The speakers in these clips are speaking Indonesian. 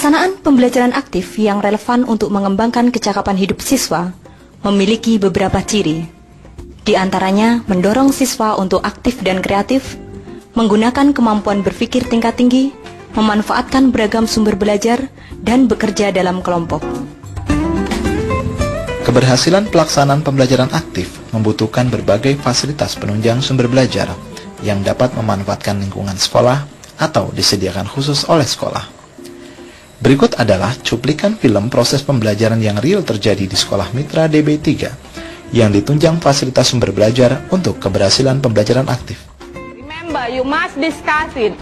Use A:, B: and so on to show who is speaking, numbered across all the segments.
A: Pelaksanaan pembelajaran aktif yang relevan untuk mengembangkan kecakapan hidup siswa memiliki beberapa ciri. Di antaranya mendorong siswa untuk aktif dan kreatif, menggunakan kemampuan berpikir tingkat tinggi, memanfaatkan beragam sumber belajar, dan bekerja dalam kelompok.
B: Keberhasilan pelaksanaan pembelajaran aktif membutuhkan berbagai fasilitas penunjang sumber belajar yang dapat memanfaatkan lingkungan sekolah atau disediakan khusus oleh sekolah. Berikut adalah cuplikan film proses pembelajaran yang real terjadi di Sekolah Mitra DB3 yang ditunjang fasilitas sumber belajar untuk keberhasilan pembelajaran aktif.
C: Remember, you must discuss it.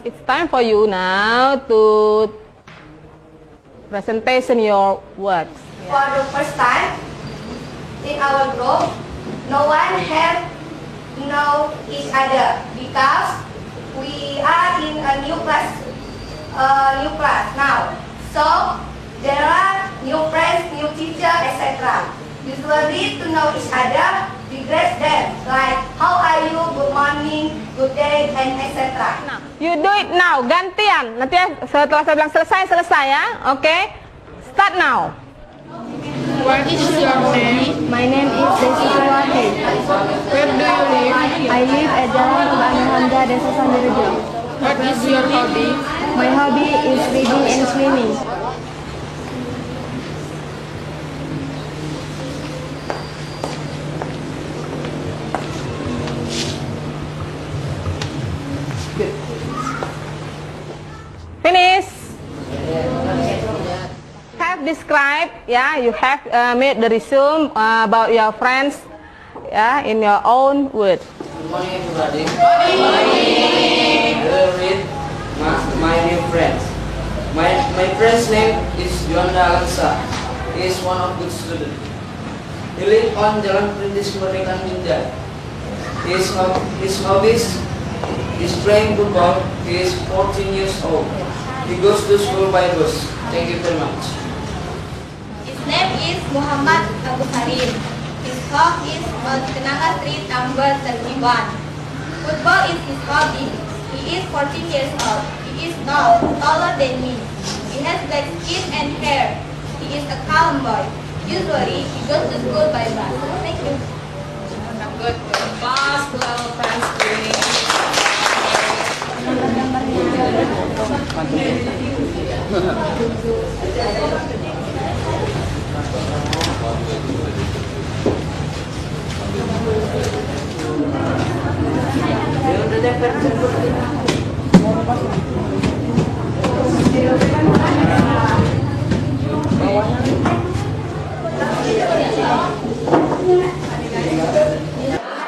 C: It's time for you now to presentation your works.
D: For the first time in our group, no one had know each other because we are in a new class now. So there are new friends, new teacher, etc. Usually to know each other, we greet them like how are you, good morning, good day, and etc.
C: Nah, you do it now, gantian. Nanti setelah saya bilang selesai ya, oke? Start now.
E: What is your name?
F: My name is Desi Purwati.
E: Where do you live?
F: I live at Jalan Hamda, Desa Sambirejo.
E: What is your hobby?
F: My hobby is reading and swimming.
C: Finish. Have described, you have made the resume about your friends, in your own words.
G: Good morning, everybody. Good morning. I will read my new friends. My friend's name is Juanda Alansa. He is one of good student. He lives on Jalan Perintis Kemerdekaan Ninja. His hobbies is playing football. He is 14 years old. He goes to school by bus. Thank you very much.
D: His name is Muhammad Abu Harim. His home is on Kenanga Street, number 31. Football is his hobby. He is 14 years old. He is tall, taller than me. He has black skin and hair. He is a calm boy. Usually, he goes to school by bus. Thank you.
C: Good. Pass to our friends, please.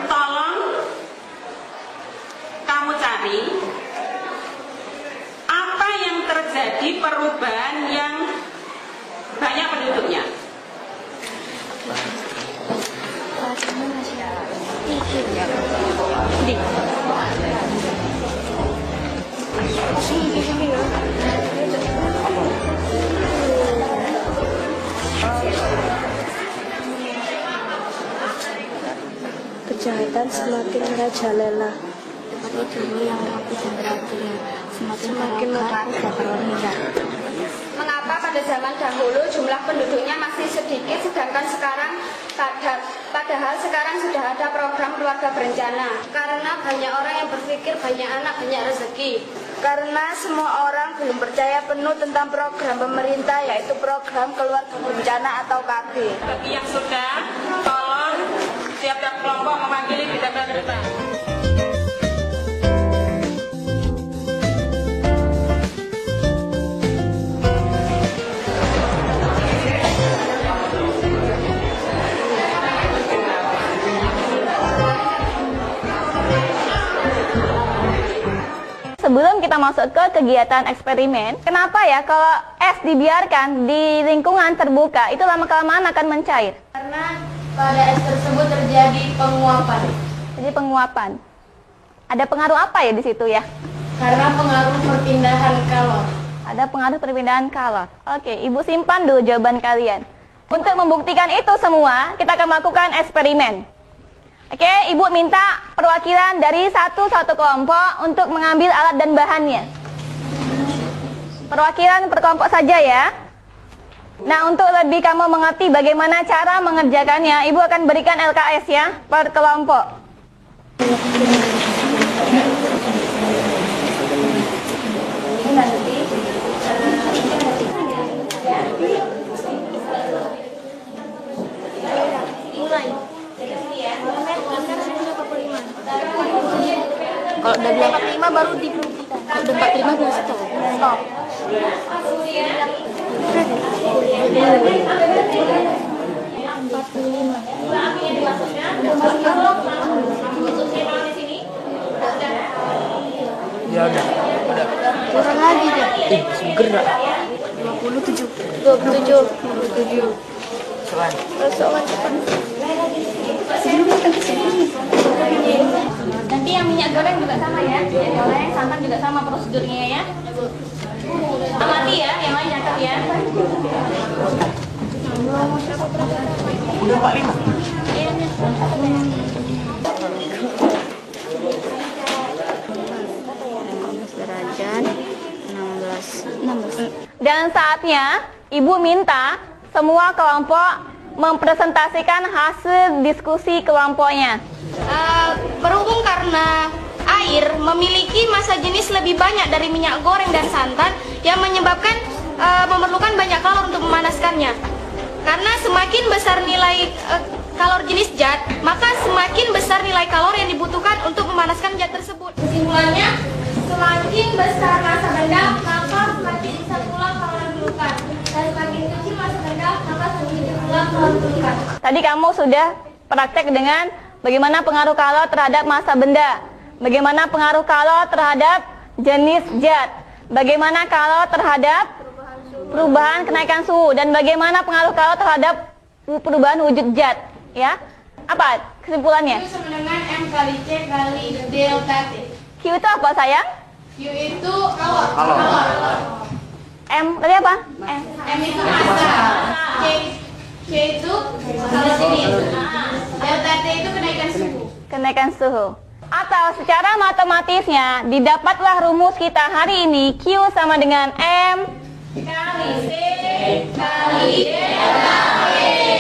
H: Tolong kamu cari apa yang terjadi perubahan yang banyak penduduknya.
F: Kejahatan semakin merajalela.
I: Seperti dulu yang rapi dan teratur, semakin merakat dan rendah.
D: Mengapa pada zaman dahulu jumlah penduduknya masih sedikit, sedangkan sekarang padahal sekarang sudah ada program keluarga berencana? Karena banyak orang yang berpikir banyak anak banyak rezeki.
F: Karena semua orang belum percaya penuh tentang program pemerintah, yaitu program keluarga berencana atau KB.
H: Bagi yang sudah, tolong tiap-tiap kelompok mewakili di tabel depan.
J: Sebelum kita masuk ke kegiatan eksperimen, kenapa ya kalau es dibiarkan di lingkungan terbuka itu lama-kelamaan akan mencair?
D: Karena pada es tersebut terjadi penguapan.
J: terjadi penguapan. Ada pengaruh apa ya di situ ya?
E: Karena pengaruh perpindahan kalor.
J: Ada pengaruh perpindahan kalor. Oke, Ibu simpan dulu jawaban kalian. Untuk membuktikan itu semua, kita akan melakukan eksperimen. Oke, Ibu minta perwakilan dari satu kelompok untuk mengambil alat dan bahannya. Perwakilan per kelompok saja ya. Nah, untuk lebih kamu mengerti bagaimana cara mengerjakannya, Ibu akan berikan LKS ya, per kelompok.
I: Kalau udah bilang 45 baru dibuktikan. Kalau udah 45 baru stop. Stop.
G: Ya udah.
I: Kurang lagi deh.
G: Seger gak?
I: 27. 27.
G: Soal.
J: Nanti yang minyak goreng juga sama ya. Minyak goreng, santan juga sama prosedurnya ya. Amati ya, yang lain catat ya.
G: Udah 45.
J: Iya.
I: Derajat 16.
J: Dan saatnya Ibu minta semua kelompok mempresentasikan hasil diskusi kelompoknya.
K: Berhubung karena air memiliki massa jenis lebih banyak dari minyak goreng dan santan yang menyebabkan memerlukan banyak kalor untuk memanaskannya. Karena semakin besar nilai kalor jenis zat, maka semakin besar nilai kalor yang dibutuhkan untuk memanaskan zat tersebut. Kesimpulannya, semakin besar massa benda, maka semakin besar pula kalor yang diperlukan. Dan semakin kecil massa benda, maka semakin kecil pula kalor yang diperlukan.
J: Tadi kamu sudah praktek dengan bagaimana pengaruh kalor terhadap massa benda, bagaimana pengaruh kalor terhadap jenis zat, bagaimana kalor terhadap perubahan kenaikan suhu, dan bagaimana pengaruh kalor terhadap perubahan wujud zat. Ya, apa kesimpulannya?
K: Q sama dengan M kali C kali delta T.
J: Q itu apa sayang?
K: Q itu kalor.
J: M tadi apa?
K: M itu massa. C itu kalor jenis. Delta T itu kenaikan suhu.
J: Kenaikan suhu. Atau secara matematisnya, didapatlah rumus kita hari ini, Q sama dengan M
K: kali C kali delta T.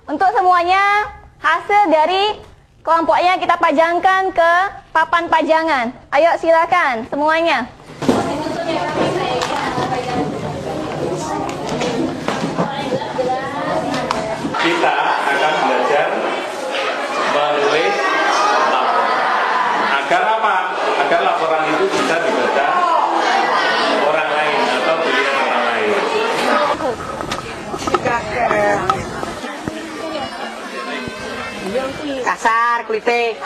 J: Untuk semuanya, hasil dari kelompoknya kita pajangkan ke papan pajangan. Ayo silakan semuanya.
L: Kita akan belajar menulis laporan. Agar apa? Agar laporan itu bisa dibaca orang lain atau dilihat orang lain.
H: Kasar, klitik.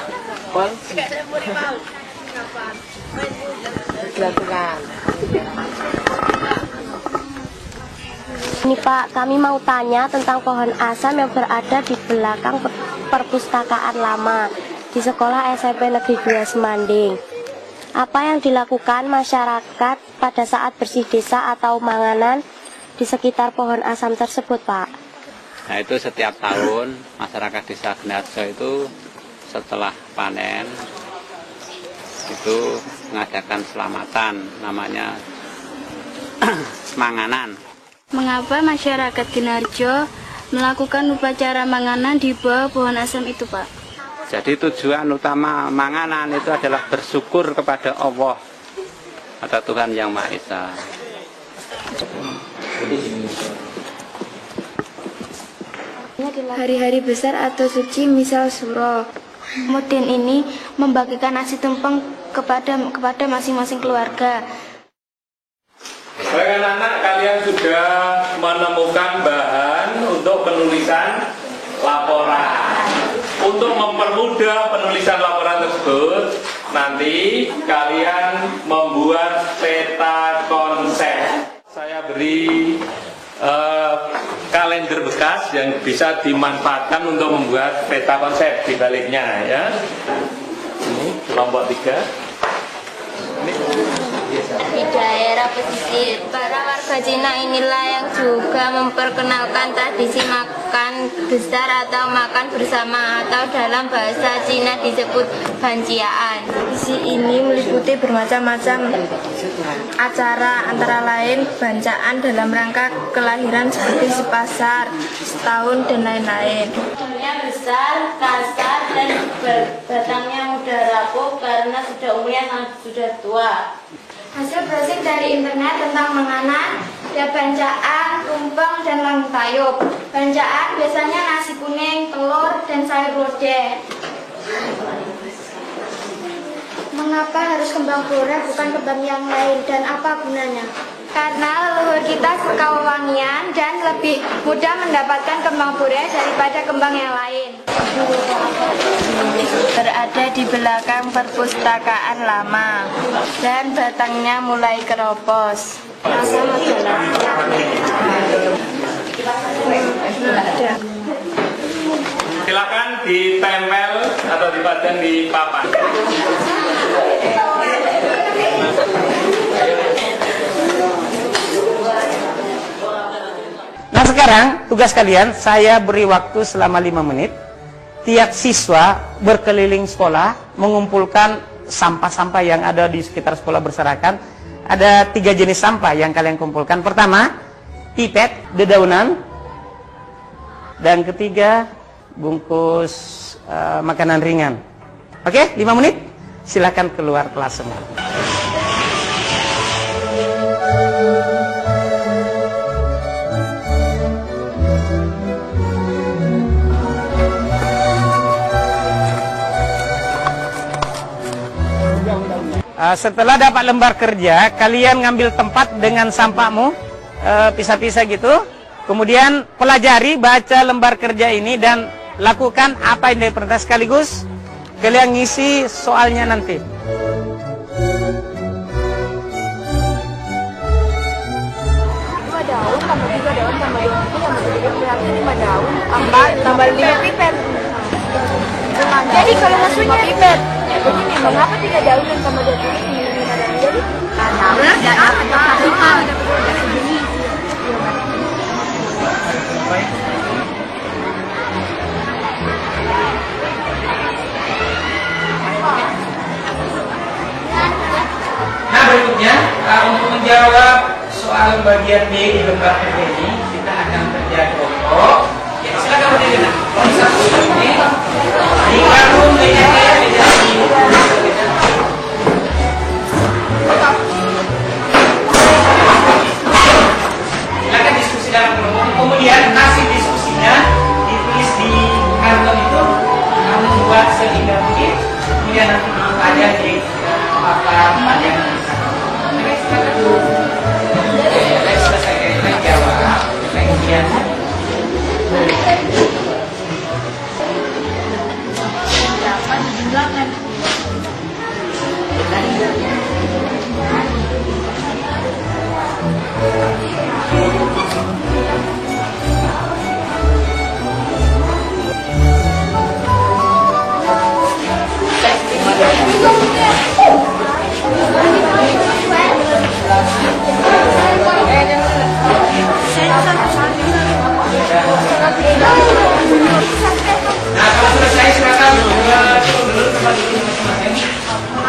I: Ini Pak, kami mau tanya tentang pohon asam yang berada di belakang perpustakaan lama di sekolah SMP Negeri 2 Semanding. Apa yang dilakukan masyarakat pada saat bersih desa atau manganan di sekitar pohon asam tersebut, Pak?
M: Nah, itu setiap tahun masyarakat desa Genarjo itu setelah panen itu mengadakan selamatan, namanya manganan.
I: Mengapa masyarakat Genarjo melakukan upacara manganan di bawah pohon asam itu, Pak?
M: Jadi tujuan utama manganan itu adalah bersyukur kepada Allah, atau Tuhan Yang Maha Esa.
I: Hari-hari besar atau suci misal suro. Kemudian ini membagikan nasi tumpeng kepada masing-masing keluarga.
L: Baik anak-anak, kalian sudah menemukan bahan untuk penulisan laporan. Untuk mempermudah penulisan laporan tersebut, nanti kalian membuat peta konsep. Saya beri kalender bekas yang bisa dimanfaatkan untuk membuat peta konsep di baliknya ya. Ini kelompok 3.
D: Di daerah pesisir, para warga Cina inilah yang juga memperkenalkan tradisi makan besar atau makan bersama, atau dalam bahasa Cina disebut banciaan.
K: Tradisi ini meliputi bermacam-macam acara, antara lain bancaan dalam rangka kelahiran seperti sepasar, setahun, dan lain-lain.
D: Daunnya besar, kasar, dan batangnya mudah rapuh karena umurnya sudah tua.
K: Hasil browsing dari internet tentang menganan, ada bancaan, tumpeng, dan langtayup. Bancaan biasanya nasi kuning, telur, dan sayur lodeh. Mengapa harus kembang borer bukan kembang yang lain, dan apa gunanya? Karena leluhur kita suka wewangian dan lebih mudah mendapatkan kembang borer daripada kembang yang lain.
D: Berada di belakang perpustakaan lama dan batangnya mulai keropos.
L: Silakan ditempel atau dipajang di papan.
N: Nah sekarang tugas kalian, saya beri waktu selama 5 menit. Tiap siswa berkeliling sekolah mengumpulkan sampah-sampah yang ada di sekitar sekolah berserakan. Ada 3 jenis sampah yang kalian kumpulkan. Pertama, pipet, dedaunan. Dan ketiga, bungkus makanan ringan. Oke, 5 menit. Silakan keluar kelas semua. Setelah dapat lembar kerja, kalian ngambil tempat dengan sampahmu, pisah-pisah gitu. Kemudian pelajari, baca lembar kerja ini dan lakukan apa yang diperintah, sekaligus kalian ngisi soalnya nanti.
K: Daun, tambah 3 daun, tambah 2 pipet, tambah 3 berarti 5 daun, tambah 5 pipet. Jadi kalau maksudnya pipet, begini, mengapa 3 daun dan tambah 2 pipet ini 5 daun? Jadi
N: Nah berikutnya, untuk menjawab soal bagian B di lembar kerja ini, kita akan kerja kelompok. Ya, silakan berdiri. Kalau satu ini digabung dengan silakan diskusi dalam kelompok. Kemudian hasil diskusinya ditulis di karton itu, kamu buat sehingga mungkin. Kemudian nanti dipajang di papan pajangan.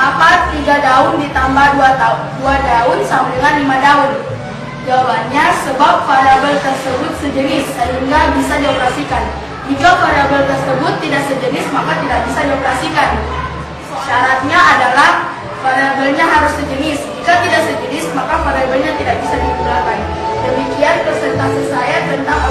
K: mengapa 3 daun ditambah 2 daun sama dengan 5 daun? Jawabannya, sebab variabel tersebut sejenis sehingga bisa dioperasikan. Jika variabel tersebut tidak sejenis, maka tidak bisa dioperasikan. Syaratnya adalah variabelnya harus sejenis. Jika tidak sejenis, maka variabelnya tidak bisa digunakan. Demikian presentasi saya tentang